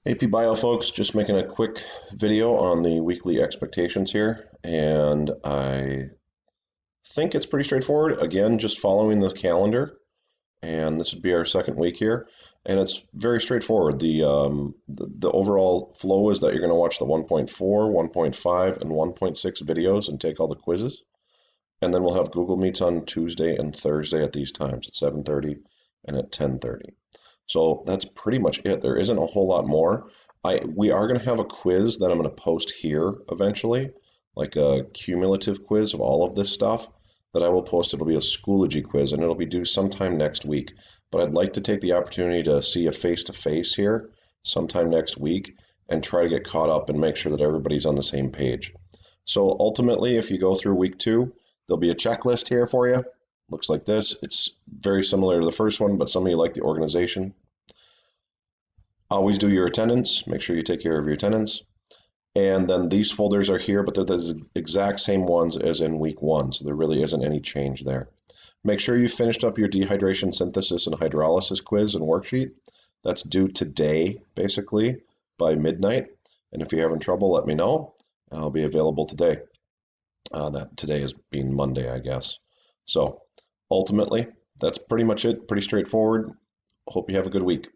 AP Bio folks, just making a quick video on the weekly expectations here, and I think it's pretty straightforward. Again, just following the calendar, and this would be our second week here, and it's very straightforward. The overall flow is that you're going to watch the 1.4, 1.5, and 1.6 videos and take all the quizzes, and then we'll have Google Meets on Tuesday and Thursday at these times at 7:30 and at 10:30. So that's pretty much it. There isn't a whole lot more. We are going to have a quiz that I'm going to post here eventually, like a cumulative quiz of all of this stuff that I will post. It'll be a Schoology quiz and it'll be due sometime next week. But I'd like to take the opportunity to see a face-to-face here sometime next week and try to get caught up and make sure that everybody's on the same page. So ultimately, if you go through week 2, there'll be a checklist here for you. Looks like this. It's very similar to the first one, but some of you like the organization. Always do your attendance. Make sure you take care of your attendance. And then these folders are here, but they're the exact same ones as in week 1, so there really isn't any change there. Make sure you finished up your dehydration synthesis and hydrolysis quiz and worksheet. That's due today, basically, by midnight. And if you're having trouble, let me know. I'll be available today. That today is being Monday, I guess. So ultimately, that's pretty much it. Pretty straightforward. Hope you have a good week.